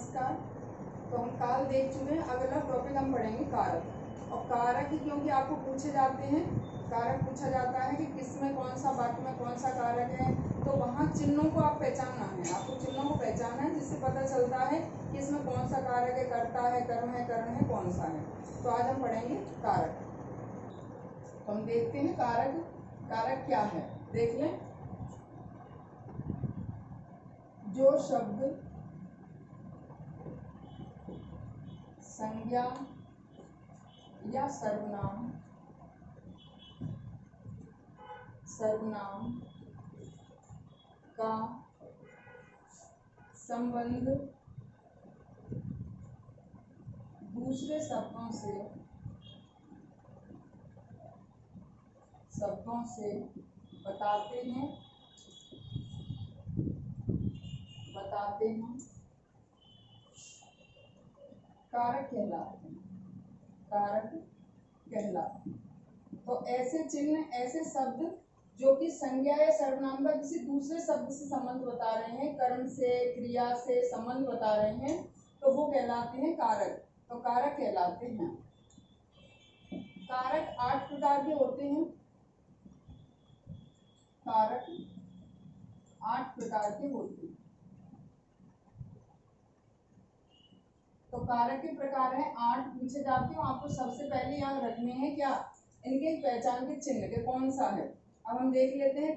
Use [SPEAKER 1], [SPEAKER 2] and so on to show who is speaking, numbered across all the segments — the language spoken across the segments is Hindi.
[SPEAKER 1] नमस्कार। तो हम काल देख चुके हैं। अगला टॉपिक हम पढ़ेंगे कारक। और कारक ही क्योंकि आपको पूछे जाते हैं, कारक पूछा जाता है कि किसमें कौन सा वाक्य में कौन सा कारक है, तो वहाँ चिन्हों को आप पहचानना है। आपको चिन्हों को पहचानना है जिससे पता चलता है कि इसमें कौन सा कारक है, कर्ता है, कर्म है, करण है, कौन सा है। तो आज हम पढ़ेंगे कारक। तो हम देखते हैं कारक कारक क्या है। देख लें, जो शब्द संज्ञा या सर्वनाम का संबंध दूसरे शब्दों से बताते हैं कारक कहलाते हैं। तो ऐसे चिन्ह, ऐसे शब्द जो कि संज्ञा या सर्वनाम का किसी दूसरे शब्द से संबंध बता रहे हैं, कर्म से, क्रिया से संबंध बता रहे हैं, तो वो कहलाते हैं कारक। तो कारक कहलाते हैं। कारक 8 प्रकार के होते हैं। कारक 8 प्रकार के होते हैं। तो कारक के प्रकार हैं 8, पूछे जाते हैं। आपको सबसे पहले याद रखने हैं क्या, इनके पहचान के चिन्ह के कौन सा है। अब हम देख लेते हैं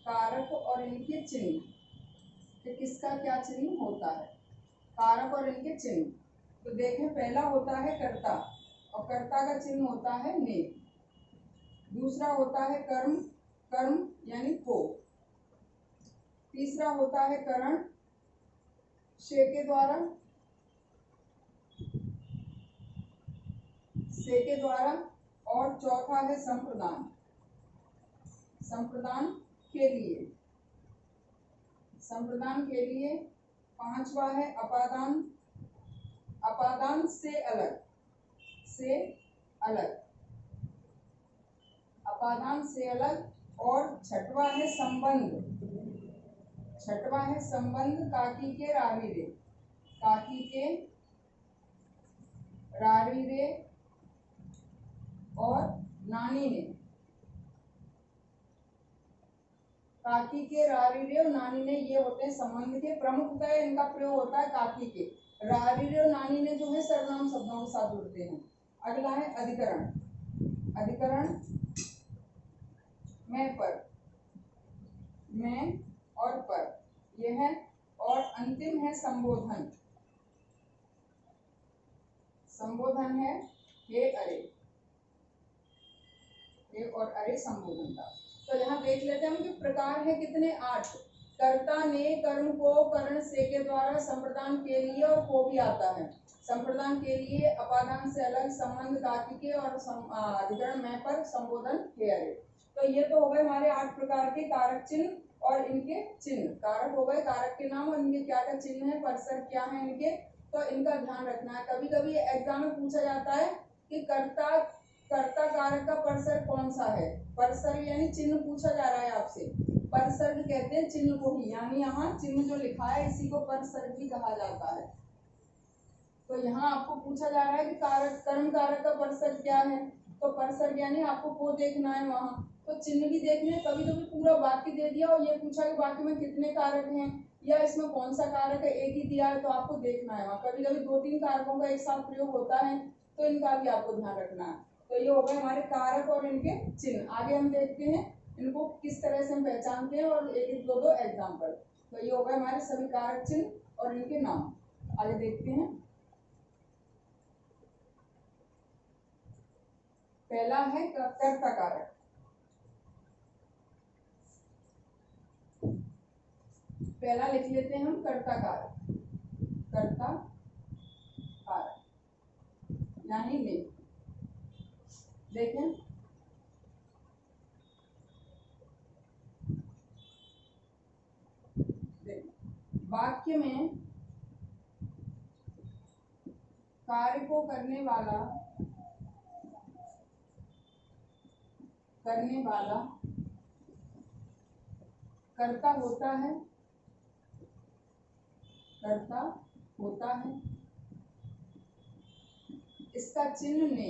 [SPEAKER 1] कारक और इनके चिन्ह कि किसका क्या चिन्ह होता है। कारक और इनके चिन्ह तो देखें, पहला होता है कर्ता, और कर्ता का चिन्ह होता है ने। दूसरा होता है कर्म यानी को। तीसरा होता है करण, से के द्वारा। और चौथा है संप्रदान के लिए। पांचवा है अपादान से अलग। अपादान से अलग। और छठवा है संबंध काकी के रारी रे और नानी ने। काकी के, रारी रे और नानी ने, ये होते हैं संबंध के। प्रमुखतः इनका प्रयोग होता है काकी के। रारी रे और नानी ने जो है सर्वनाम शब्दों के साथ जुड़ते हैं। अगला है अधिकरण में और पर, यह है। और अंतिम है संबोधन है हे अरे। हे और अरे संबोधन का। तो यहाँ देख लेते हैं हम कि प्रकार है कितने, 8। कर्ता ने, कर्म को, करण से के द्वारा, संप्रदान के लिए, और को भी आता है। संप्रदान के लिए, अपादान से अलग, संबंध काकी के, और अधिकरण में पर, संबोधन हे अरे। तो ये तो हो गए हमारे 8 प्रकार के कारक चिन्ह और इनके चिन्ह। कारक हो गए, कारक के नाम, और इनके क्या क्या चिन्ह है, परसर क्या है इनके, तो इनका ध्यान रखना है। कभी कभी एग्जाम में पूछा जाता है कि कर्ता कारक का परसर कौन सा है। परसर यानी चिन्ह पूछा जा रहा है आपसे। परसर्ग कहते हैं चिन्ह को ही, यानी यहाँ चिन्ह जो लिखा है इसी को परसर्ग भी कहा जाता है। तो यहाँ आपको पूछा जा रहा है कि कर्म कारक का परसर्ग क्या है, तो परसर्ग यानी आपको को देखना है वहाँ। तो चिन्ह भी देखने हैं। कभी कभी पूरा वाक्य दे दिया और ये पूछा कि वाक्य में कितने कारक हैं या इसमें कौन सा कारक है, एक ही दिया है, तो आपको देखना है वहाँ। कभी कभी 2-3 कारकों का एक साथ प्रयोग होता है, तो इनका भी आपको ध्यान रखना है। तो ये हो गए हमारे कारक और इनके चिन्ह। आगे हम देखते हैं इनको किस तरह से हम पहचानते हैं, और एक दो एग्जाम्पल। तो ये हो गए हमारे सभी कारक चिन्ह और इनके नाम। आगे देखते हैं। पहला है कर्ता कारक। पहला लिख लेते हैं हम कर्ता कारक यानी ने। देखें, वाक्य में कार्य को करने वाला कर्ता होता है कर्ता होता है, इसका चिन्ह ने,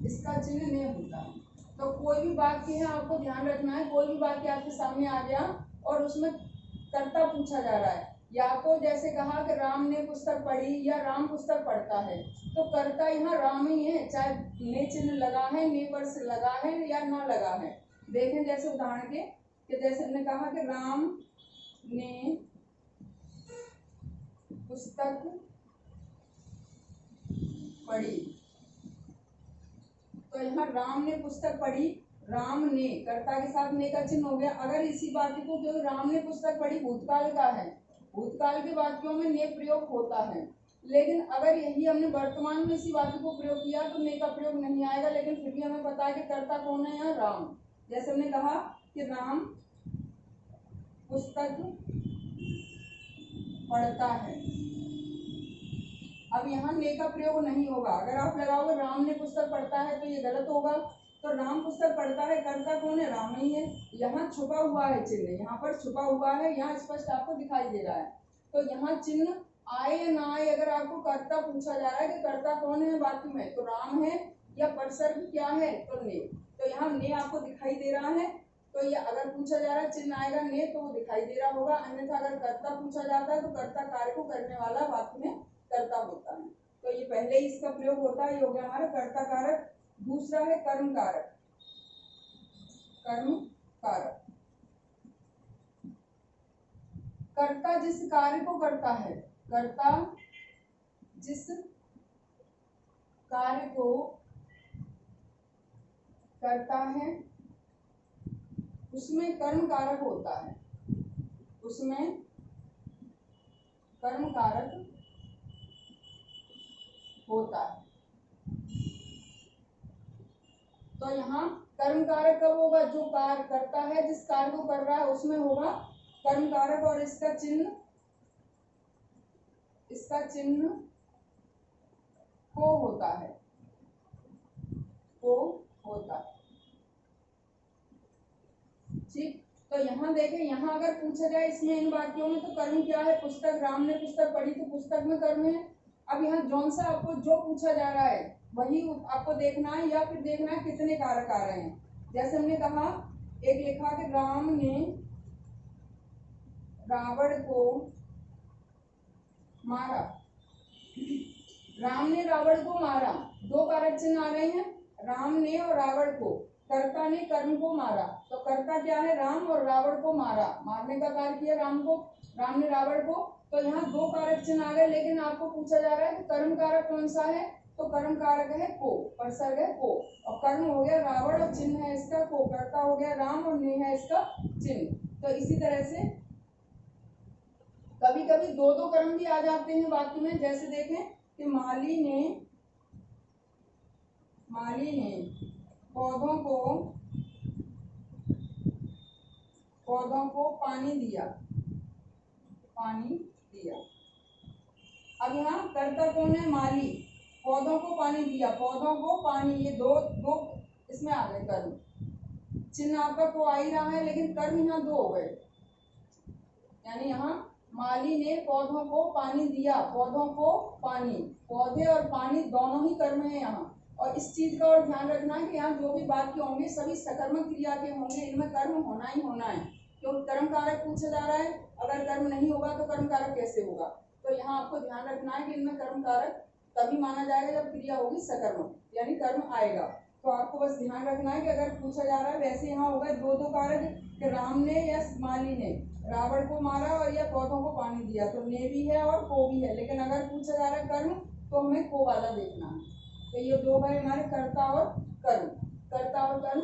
[SPEAKER 1] इसका चिन्ह ने होता है। तो कोई भी वाक्य है, आपको ध्यान रखना है, कोई भी वाक्य आपके सामने आ गया और उसमें कर्ता पूछा जा रहा है, या तो जैसे कहा कि राम ने पुस्तक पढ़ी या राम पुस्तक पढ़ता है, तो कर्ता यहाँ राम ही है, चाहे ने चिन्ह लगा है, ने पर से लगा है या ना लगा है। देखें जैसे उदाहरण के कि जैसे हमने कहा कि राम ने पुस्तक पढ़ी, तो यहाँ राम ने पुस्तक पढ़ी, राम ने कर्ता के साथ ने का चिन्ह हो गया। अगर इसी वाक्य को, जो राम ने पुस्तक पढ़ी भूतकाल का है, भूतकाल के वाक्यों में ने प्रयोग होता है, लेकिन अगर यही हमने वर्तमान में इसी वाक्य को प्रयोग किया तो ने का प्रयोग नहीं आएगा, लेकिन फिर भी हमें पता है कि कर्ता कौन है यहाँ, राम। जैसे हमने कहा कि राम पुस्तक पढ़ता है, अब यहाँ ने का प्रयोग नहीं होगा। अगर आप लगाओगे राम ने पुस्तक पढ़ता है तो ये गलत होगा, तो राम पुस्तक पढ़ता है, कर्ता कौन है, राम ही है। यहाँ छुपा हुआ है चिन्ह, यहाँ पर छुपा हुआ है, यहाँ स्पष्ट आपको दिखाई दे रहा है। तो यहाँ चिन्ह आए या ना आए, अगर आपको कर्ता पूछा जा रहा है कि कर्ता कौन है वाक्य में, तो राम है या परसर्ग क्या है, तो ने। तो यहाँ ने आपको दिखाई दे रहा है, तो ये अगर पूछा जा रहा है चिन्ह आएगा ने तो वो दिखाई दे रहा होगा, अन्यथा अगर कर्ता पूछा जाता है तो कर्ता कार्य को करने वाला वाक्य में कर्ता होता है। तो ये पहले ही इसका प्रयोग होता है, ये हो गया हमारा कर्ता कारक। दूसरा है कर्म कारक। कर्म कारक, कर्ता जिस कार्य को करता है, कर्ता जिस कार्य को करता है उसमें कर्म कारक होता है, उसमें कर्म कारक होता है। तो यहाँ कर्म कारक कब होगा, जो कार्य करता है, जिस कार्य को कर रहा है उसमें होगा कर्म कारक, और इसका चिन्ह को होता है, को होता है। ठीक, तो यहाँ देखें, यहाँ अगर पूछा जाए इसमें इन वाक्यों में तो कर्म क्या है, पुस्तक, राम ने पुस्तक पढ़ी तो पुस्तक में कर्म है। अब यहाँ जौन सा आपको जो पूछा जा रहा है वही आपको देखना है, या फिर देखना है कितने कारक आ रहे हैं। जैसे हमने कहा, एक लिखा कि राम ने रावण को मारा, राम ने रावण को मारा, दो कारक चिन्ह आ रहे हैं, राम ने और रावण को। कर्ता ने कर्म को मारा, तो कर्ता क्या है, राम, और रावण को मारा, मारने का कार्य किया राम को, राम ने रावण को। तो यहाँ दो कारक चिन्ह आ गए, लेकिन आपको पूछा जा रहा है कि कर्म कारक कौन सा है, तो कर्म कारक है को, परसर्ग है को, और कर्म हो गया रावण और चिन्ह है इसका को, कर्ता हो गया राम और ने है इसका चिन्ह। तो इसी तरह से कभी कभी दो दो कर्म भी आ जाते हैं वाक्य में। जैसे देखें कि माली ने पौधों को पानी दिया, अब यहाँ कर्ता कौन है, माली, पौधों को पानी दिया, पौधों को पानी, ये दो इसमें आ गए कर्म। चिन्ह आपका को आ ही रहा है, लेकिन कर्म यहाँ दो हो गए। यानी यहाँ माली ने पौधों को पानी दिया, पौधों को पानी, पौधे और पानी दोनों ही कर्म है यहाँ। और इस चीज का और ध्यान रखना है कि यहाँ जो भी वाक्य होंगे सभी सकर्मक क्रिया के होंगे, इनमें कर्म होना ही होना है, क्योंकि कर्म कारक पूछा जा रहा है। अगर कर्म नहीं होगा तो कर्म कारक कैसे होगा। तो यहाँ आपको ध्यान रखना है कि इनमें कर्म कारक तभी माना जाएगा जब क्रिया होगी सकर्मक, यानी कर्म आएगा। तो आपको बस ध्यान रखना है कि अगर पूछा जा रहा है, वैसे यहाँ होगा दो दो कारक कि राम ने या माली ने रावण को मारा और या पौधों को पानी दिया, तो ने भी है और को भी है। लेकिन अगर पूछा जा रहा है कर्म, तो हमें को वाला देखना है। तो ये दो बार हमारे कर्ता और कर्म, कर्ता और कर्म।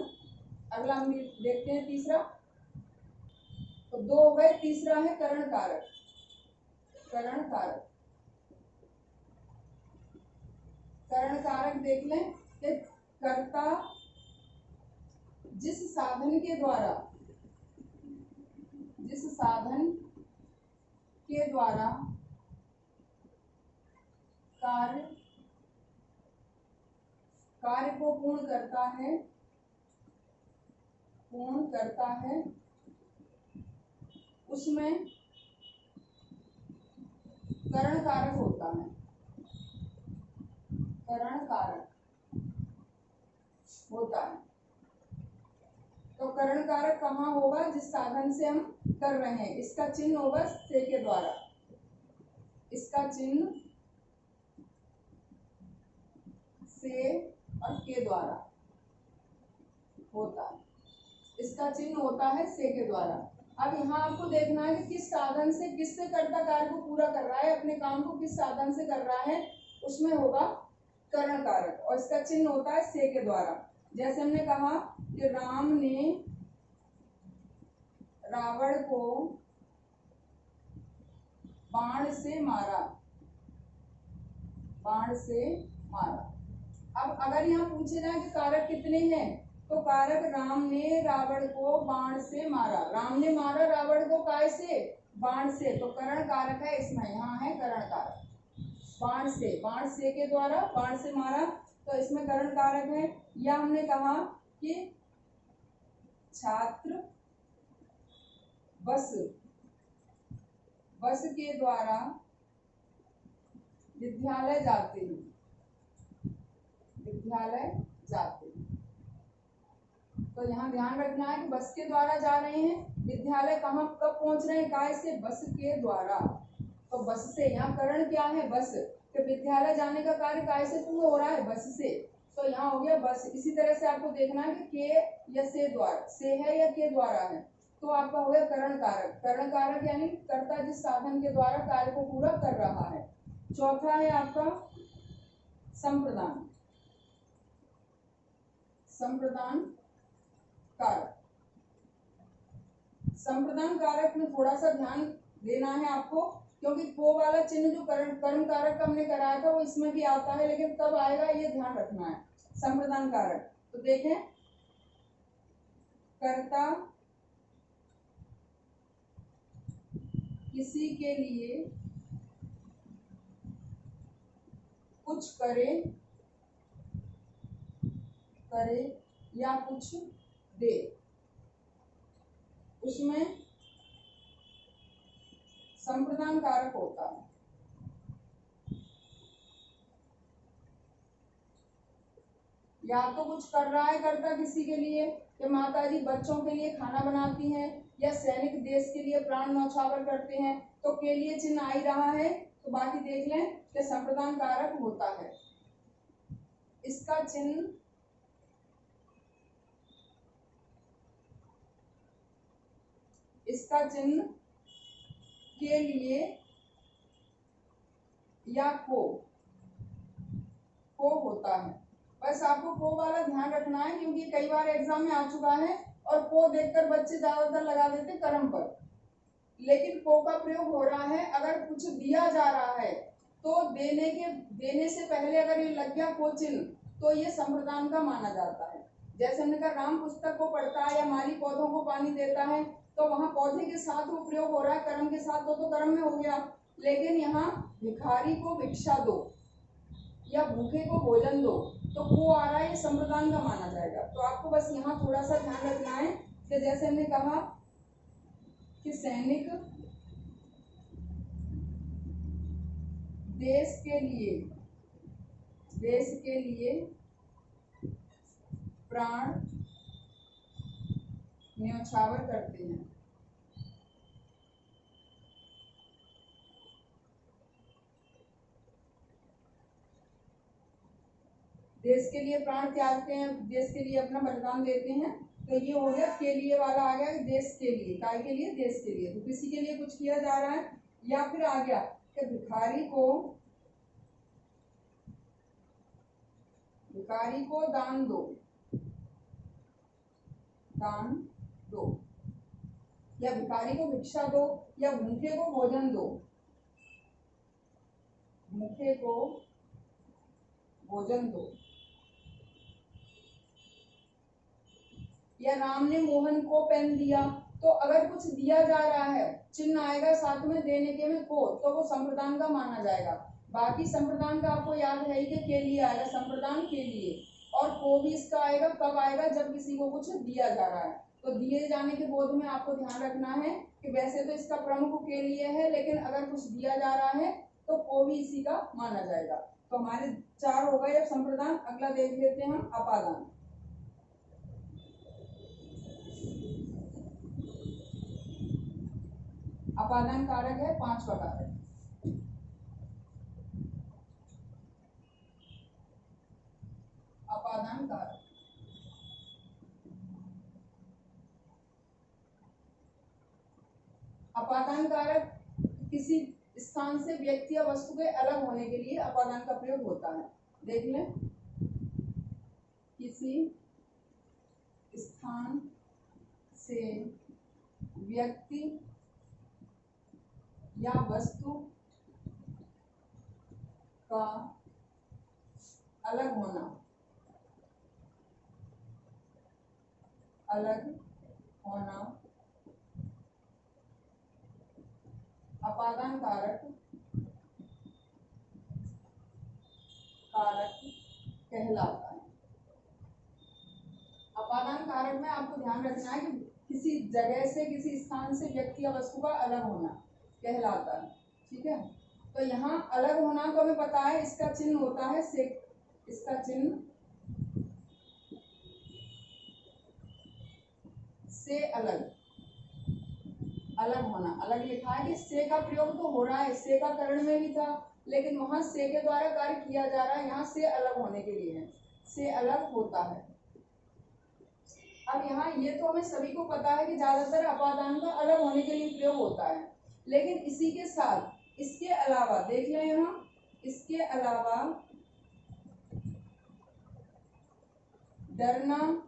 [SPEAKER 1] अगला हम देखते हैं तीसरा, तो दो हो गए, तीसरा है करण कारक। करण कारक, करण कारक देख लें कि कर्ता जिस साधन के द्वारा कार्य को पूर्ण करता है उसमें करण कारक होता है, करण कारक होता है। तो करण कारक कहाँ होगा? जिस साधन से हम कर रहे हैं। इसका चिन्ह होगा से के द्वारा, इसका चिन्ह से और के द्वारा होता है, इसका चिन्ह होता है से के द्वारा। अब यहाँ आपको देखना है कि किस साधन से, किससे कर्ता कार्य को पूरा कर रहा है, अपने काम को किस साधन से कर रहा है, उसमें होगा करण कारक और इसका चिन्ह होता है से के द्वारा। जैसे हमने कहा कि राम ने रावण को बाण से मारा, बाण से मारा। अब अगर यहाँ पूछे जाए कि कारक कितने हैं, तो कारक राम ने रावण को बाण से मारा। राम ने मारा रावण को काय से? बाण से। तो करण कारक है इसमें, यहाँ है करण कारक। बाण से, बाण से के द्वारा, बाण से मारा, तो इसमें करण कारक है। या हमने कहा कि छात्र बस के द्वारा विद्यालय जाते हैं, विद्यालय जाते हैं। तो यहाँ ध्यान रखना है कि बस के द्वारा जा रहे हैं, विद्यालय कहाँ कब पहुंच रहे हैं? काय से? बस के द्वारा। तो बस से, यहाँ करण क्या है? बस। तो विद्यालय जाने का कार्य काय से पूर्ण हो रहा है? बस से। तो यहाँ हो गया बस। इसी तरह से आपको देखना है कि के या से द्वारा, से है या के द्वारा है, तो आपका हो गया करण कारक। करण कारक यानी कर्ता जिस साधन के द्वारा कार्य को पूरा कर रहा है। चौथा है आपका संप्रदान, संप्रदान कारक। संप्रदान कारक में थोड़ा सा ध्यान देना है आपको, क्योंकि को वाला चिन्ह जो कर्म कारक का हमने कराया था वो इसमें भी आता है, लेकिन कब आएगा ये ध्यान रखना है। संप्रदान कारक, तो देखें, कर्ता किसी के लिए कुछ करे या कुछ दे, उसमें संप्रदान कारक होता है। या तो कुछ कर रहा है कर्ता किसी के लिए, कि माताजी बच्चों के लिए खाना बनाती हैं, या सैनिक देश के लिए प्राण न्यौछावर करते हैं, तो के लिए चिन्ह आ ही रहा है। तो बाकी देख लें कि संप्रदान कारक होता है। इसका चिन्ह के लिए या को होता है। बस आपको को वाला ध्यान रखना है, क्योंकि कई बार एग्जाम में आ चुका है और को देखकर बच्चे ज्यादातर लगा देते कर्म पर, लेकिन को का प्रयोग हो रहा है अगर कुछ दिया जा रहा है, तो देने से पहले अगर ये लग गया को चिन्ह, तो ये संप्रदान का माना जाता है। जैसे हमने कहा राम पुस्तक को पढ़ता है या माली पौधों को पानी देता है, तो वहां पौधे के साथ वो प्रयोग हो रहा है, कर्म के साथ, तो कर्म में हो गया। लेकिन यहाँ भिखारी को भिक्षा दो या भूखे को भोजन दो, तो वो आ रहा है, ये संप्रदान का माना जाएगा। तो आपको बस यहाँ थोड़ा सा ध्यान रखना है कि जैसे हमने कहा कि सैनिक देश के लिए प्राण न्यौछावर करते हैं, देश के लिए प्राण त्यागते हैं, देश के लिए अपना बलिदान देते हैं। तो ये हो गया के लिए वाला आ गया, देश के लिए, काय के लिए? देश के लिए। तो किसी के लिए कुछ किया जा रहा है। या फिर आ गया कि भिखारी को दान दो, या भिखारी को भिक्षा दो, या भूखे को भोजन दो, भूखे को भोजन दो। या राम ने मोहन को पेन दिया, तो अगर कुछ दिया जा रहा है, चिन्ह आएगा साथ में देने के में को, तो वो संप्रदान का माना जाएगा। बाकी संप्रदान का आपको याद है कि के लिए आएगा, संप्रदान के लिए। और भी इसका आएगा, कब आएगा, जब किसी को कुछ दिया जा रहा है। तो दिए जाने के बोध में आपको ध्यान रखना है कि वैसे तो इसका प्रमुख के लिए है, लेकिन अगर कुछ दिया जा रहा है तो को भी इसी का माना जाएगा। तो हमारे 4 हो गए अब संप्रदान। अगला देख लेते हैं हम अपादान। अपादान कारक है 5वां कारक। अपादान कारक अपादान कारक किसी स्थान से व्यक्ति या वस्तु के अलग होने के लिए अपादान का प्रयोग होता है। देख लें, किसी स्थान से व्यक्ति या वस्तु का अलग होना, अपादान कारक कहलाता है। अपादान कारक में आपको ध्यान रखना है कि किसी जगह से, किसी स्थान से व्यक्ति या वस्तु का अलग होना कहलाता है। ठीक है, तो यहाँ अलग होना तो हमें पता है, इसका चिन्ह होता है से। इसका चिन्ह से अलग होना, अलग लिखा है कि से का प्रयोग तो हो रहा है, से का करण में भी था, लेकिन वहां से के द्वारा कार्य किया जा रहा है, यहाँ से अलग होने के लिए है, से अलग होता है। अब यहाँ ये तो हमें सभी को पता है कि ज्यादातर अपादान का अलग होने के लिए प्रयोग होता है, लेकिन इसी के साथ इसके अलावा देख लें यहाँ, इसके अलावा डरना,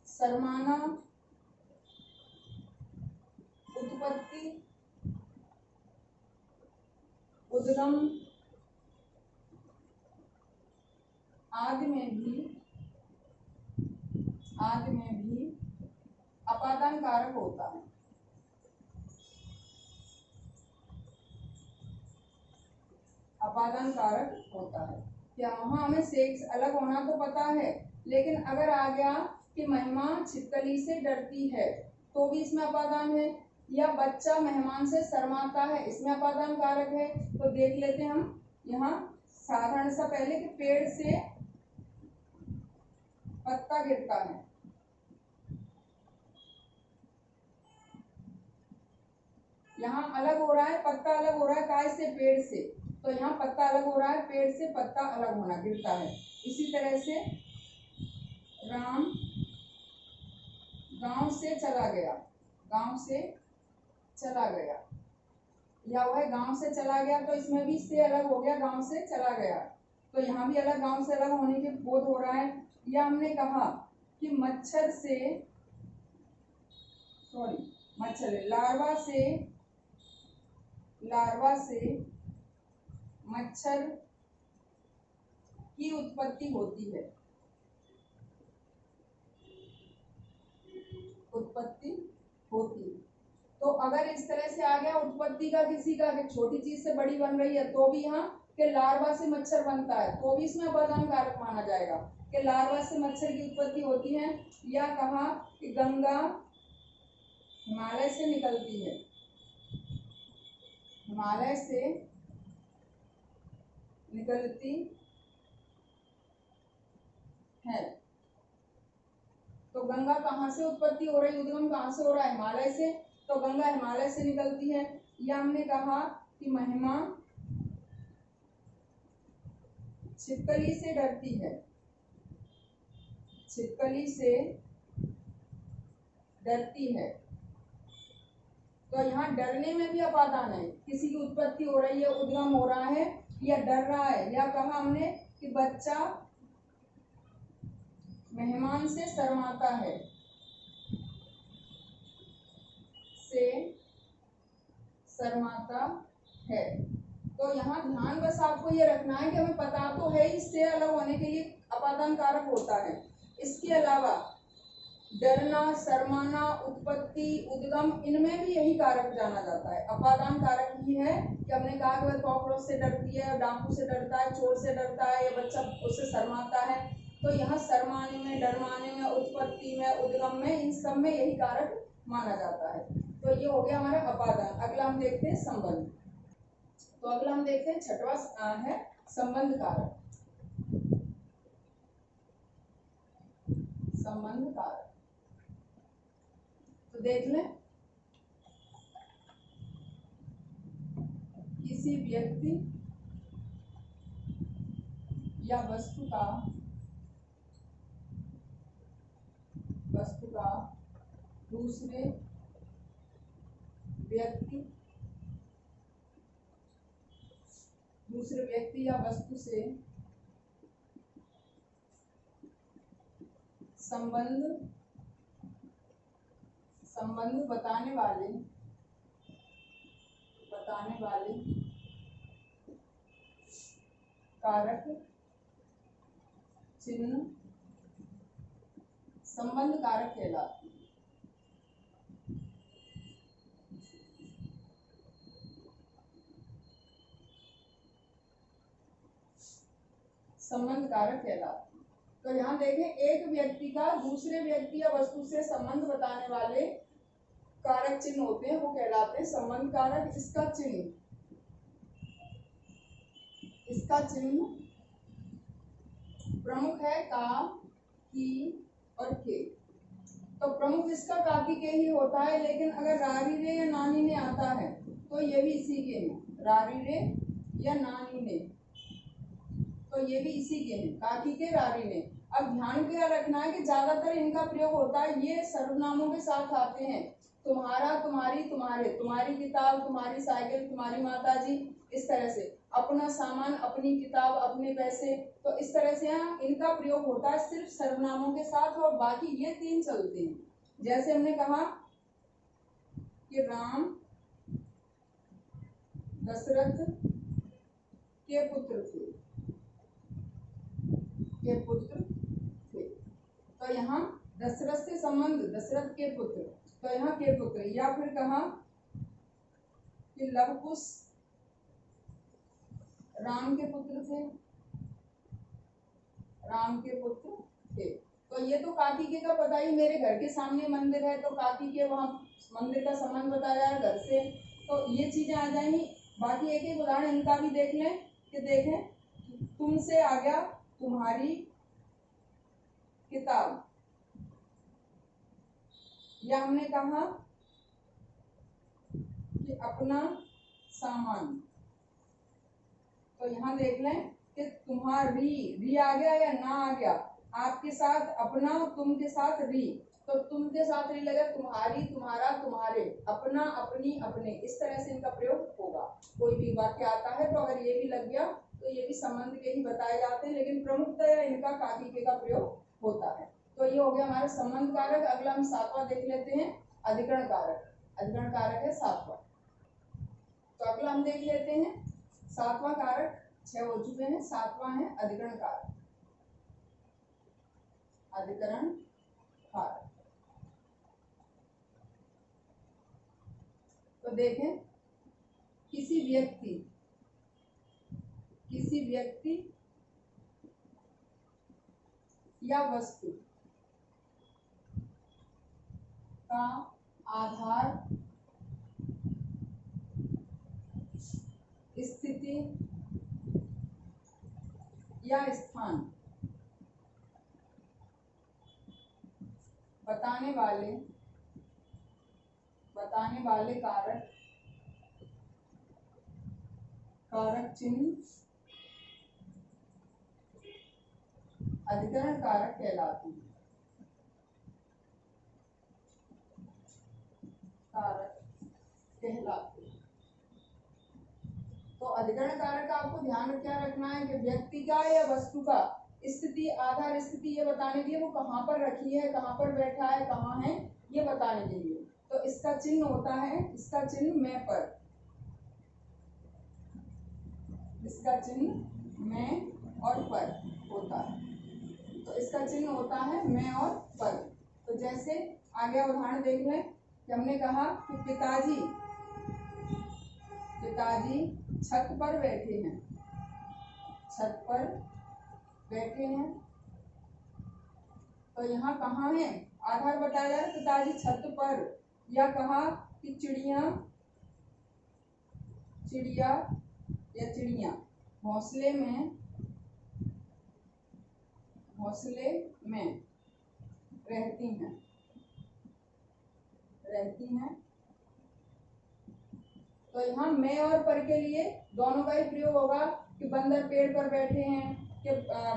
[SPEAKER 1] शर्माना, उत्पत्ति, उद्गम आदि में भी अपादान कारक होता है। अपादान कारक होता है क्या? वहां हमें से अलग होना तो पता है, लेकिन अगर आ गया कि महिमा छिपकली से डरती है तो भी इसमें अपादान है, या बच्चा मेहमान से शर्माता है, इसमें अपादान कारक है। तो देख लेते हैं हम यहाँ साधारण सा पहले कि पेड़ से पत्ता गिरता है, यहाँ अलग हो रहा है, पत्ता अलग हो रहा है, काय से? पेड़ से। तो यहाँ पत्ता अलग हो रहा है, पेड़ से पत्ता अलग होना, गिरता है। इसी तरह से राम गांव से चला गया, या वह गांव से चला गया, तो इसमें भी से अलग हो गया, गांव से चला गया। तो यहाँ भी अलग, गांव से अलग होने के बोध हो रहा है। या हमने कहा कि लार्वा से मच्छर की उत्पत्ति होती है, तो अगर इस तरह से आ गया उत्पत्ति का किसी का, छोटी चीज से बड़ी बन रही है, तो भी यहाँ के लार्वा से मच्छर बनता है, तो भी इसमें अपादान कारक माना जाएगा कि लार्वा से मच्छर की उत्पत्ति होती है। या कहा कि गंगा हिमालय से निकलती है, तो गंगा कहाँ से उत्पत्ति हो रही, उद्गम कहाँ से हो रहा है? हिमालय से, तो गंगा हिमालय से निकलती है। या हमने कहा कि महिमा छिपकली से डरती है, तो यहाँ डरने में भी अपादान है, किसी की उत्पत्ति हो रही है, उद्गम हो रहा है, या डर रहा है। या कहा हमने कि बच्चा मेहमान से शर्माता है, तो यहाँ ध्यान बस आपको ये रखना है कि हमें पता तो है इससे अलग होने के लिए अपादान कारक होता है। इसके अलावा डरना, शर्माना, उत्पत्ति, उद्गम, इनमें भी यही कारक जाना जाता है, अपादान कारक ही है। कि हमने कहा कि वह कॉकरोच से डरती है, डाकू से डरता है, चोर से डरता है, या बच्चा उससे शर्माता है, तो यहाँ सर्वनाम में, डरवाने में, उत्पत्ति में, उद्गम में, इन सब में यही कारक माना जाता है। तो ये हो गया हमारा अपादान। अगला हम देखते हैं संबंध। तो अगला हम देखते हैं छठवां है संबंध कारक। संबंध कारक तो देख लें, किसी व्यक्ति या वस्तु का दूसरे व्यक्ति या वस्तु से संबंध बताने वाले कारक चिन्ह संबंध कारक कहलाते हैं। संबंध कारक कहलाते हैं। तो यहाँ देखें, एक व्यक्ति का दूसरे व्यक्ति या वस्तु से संबंध बताने वाले कारक चिन्ह होते हैं, वो कहलाते हैं संबंध कारक। इसका चिन्ह प्रमुख है का, की और के। तो प्रमुख इसका का, की, के ही होता है, लेकिन अगर रारी रे या नानी ने आता है तो ये भी इसी के हैं। रारी रे या नानी ने, तो ये भी इसी के हैं, काकी के, रारी ने। अब ध्यान क्या रखना है कि ज्यादातर इनका प्रयोग होता है, ये सर्वनामों के साथ आते हैं। तुम्हारा, तुम्हारी, तुम्हारे, तुम्हारी किताब, तुम्हारी साइकिल, तुम्हारी माताजी, इस तरह से। अपना सामान, अपनी किताब, अपने पैसे, तो इस तरह से यहाँ इनका प्रयोग होता है सिर्फ सर्वनामों के साथ, और बाकी ये तीन चलते हैं। जैसे हमने कहा कि राम दशरथ के पुत्र थे, तो यहाँ दशरथ से संबंध, दशरथ के पुत्र, तो यहाँ के पुत्र। या फिर कहा कि लव कुश राम के पुत्र थे, तो ये तो काकी के का पता ही, मेरे घर के सामने मंदिर है तो काकी के वहाँ मंदिर का संबंध बताया है घर से, तो ये चीजें आ जाएंगी। बाकी एक एक उदाहरण इनका भी देख लें कि देखें, तुमसे आ गया तुम्हारी किताब, या हमने कहा कि अपना सामान, तो यहाँ देख लें कि तुम्हारी आ गया या ना आ गया। आपके साथ अपना, तुम के साथ री, तो तुम के साथ री लगा, तुम्हारी, तुम्हारा, तुम्हारे, अपना, अपनी, अपने, इस तरह से इनका प्रयोग होगा। कोई भी वाक्य आता है तो अगर ये भी लग गया तो ये भी संबंध के ही बताए जाते हैं, लेकिन प्रमुखतया इनका काकी के का प्रयोग होता है। तो ये हो गया हमारा संबंध कारक। अगला हम सातवां देख लेते हैं, अधिकरण कारक। अधिकरण कारक है सातवां। तो अगला हम देख लेते हैं सातवां कारक, 6 हो चुके हैं, सातवां है अधिकरण कारक। अधिकरण कारक तो देखें, किसी व्यक्ति या वस्तु का आधार, स्थिति या स्थान बताने वाले कारक चिन्ह अधिकरण कारक कहलाते हैं। तो अधिकरण कारक का आपको ध्यान क्या रखना है कि व्यक्ति का या वस्तु का स्थिति, आधार, स्थिति ये बताने के लिए, वो कहाँ पर रखी है, कहाँ पर बैठा है, कहाँ है, ये बताने के लिए। तो इसका चिन्ह होता है, इसका चिन्ह मैं पर, इसका चिन्ह मैं और पर होता है। तो इसका चिन्ह होता है मैं और पर। तो जैसे आगे उदाहरण देख लें कि हमने कहा कि पिताजी छत पर बैठे हैं, तो यहाँ कहाँ है, आधार बताया जा रहा है पिताजी छत पर, या कहा कि चिड़िया या चिड़िया घोंसले में रहती हैं। तो यहाँ मैं और पर के लिए दोनों का ही प्रयोग होगा कि बंदर पेड़ पर बैठे हैं, कि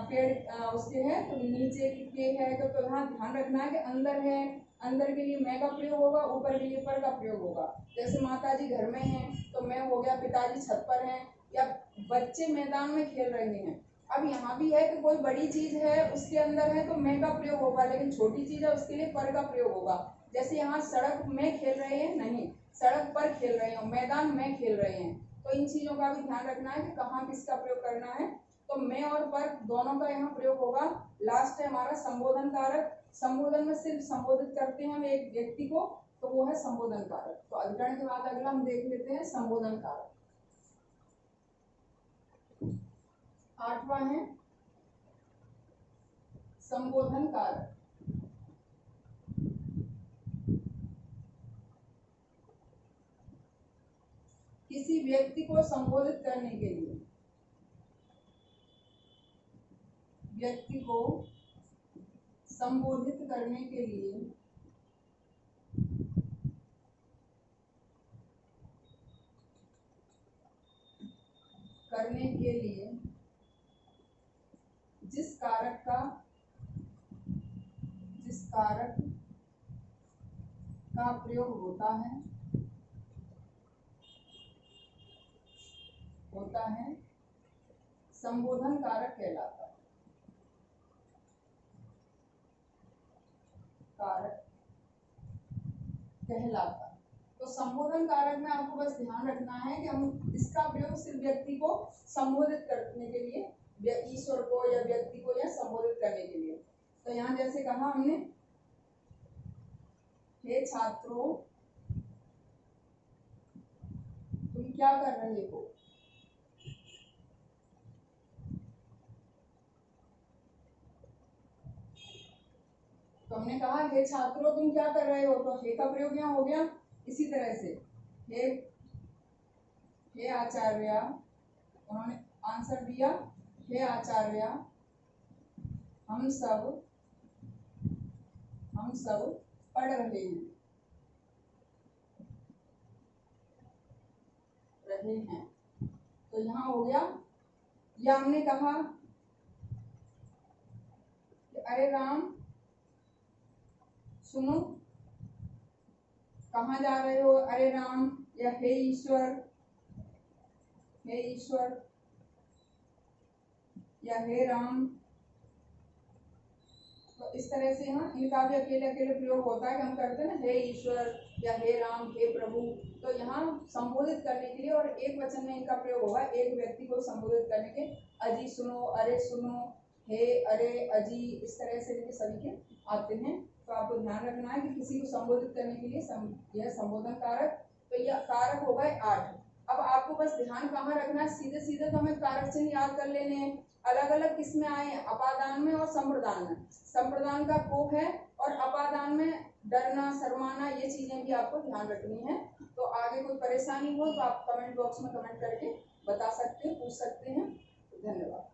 [SPEAKER 1] पेड़ उसके है तो नीचे के है, तो यहाँ ध्यान रखना है कि अंदर है, अंदर के लिए मैं का प्रयोग होगा, ऊपर के लिए पर का प्रयोग होगा। जैसे माता जी घर में हैं तो मैं हो गया, पिताजी छत पर हैं, या बच्चे मैदान में खेल रहे हैं। अब यहाँ भी है कि कोई बड़ी चीज है उसके अंदर है तो मैं का प्रयोग होगा, लेकिन छोटी चीज है उसके लिए पर का प्रयोग होगा। जैसे यहाँ सड़क में खेल रहे हैं, नहीं, सड़क पर खेल रहे हैं, मैदान में खेल रहे हैं। तो इन चीजों का भी ध्यान रखना है कि कहाँ किसका प्रयोग करना है। तो मैं और पर दोनों का यहाँ प्रयोग होगा। लास्ट है हमारा संबोधन कारक। संबोधन में सिर्फ संबोधित करते हैं हम एक व्यक्ति को, तो वो है संबोधन कारक। तो अधिकरण के बाद अगला हम देख लेते हैं संबोधन कारक। 8वां है संबोधन कारक। किसी व्यक्ति को संबोधित करने के लिए, व्यक्ति को संबोधित करने के लिए जिस कारक का प्रयोग होता है संबोधन कारक कहलाता है। तो संबोधन कारक में आपको बस ध्यान रखना है कि हम इसका प्रयोग सिर्फ व्यक्ति को संबोधित करने के लिए, ईश्वर को या व्यक्ति को या संबोधित करने के लिए। तो यहाँ जैसे कहा हमने, हे छात्रों तुम क्या कर रहे हो, तो हमने कहा हे छात्रों तुम क्या कर रहे हो, तो हे का प्रयोग यहाँ हो गया। इसी तरह से हे आचार्य, उन्होंने आंसर दिया, हे आचार्य हम सब पढ़ रहे हैं। तो यहाँ हो गया। या हमने कहा कि अरे राम सुनो, कहाँ जा रहे हो, अरे राम, या हे ईश्वर या हे राम। तो इस तरह से यहाँ इनका भी अकेले अकेले प्रयोग होता है कि हम करते हैं ना, हे ईश्वर या हे राम, हे प्रभु। तो यहाँ संबोधित करने के लिए और एक वचन में इनका प्रयोग होगा, एक व्यक्ति को संबोधित करने के, अजी सुनो, अरे सुनो, हे, अरे, अजी, इस तरह से भी सभी के आते हैं। तो आपको ध्यान रखना है कि किसी को संबोधित करने के लिए यह संबोधन कारक। तो यह कारक हो गए 8। अब आपको बस ध्यान कहाँ रखना है, सीधे सीधे तो हमें कारक चिन्ह याद कर लेने हैं। अलग अलग किसमें आए हैं, अपादान में और संप्रदान में। संप्रदान का को है और अपादान में डरना, शर्माना, ये चीजें भी आपको ध्यान रखनी है। तो आगे कोई परेशानी हो तो आप कमेंट बॉक्स में कमेंट करके बता सकते हैं, पूछ सकते हैं। धन्यवाद।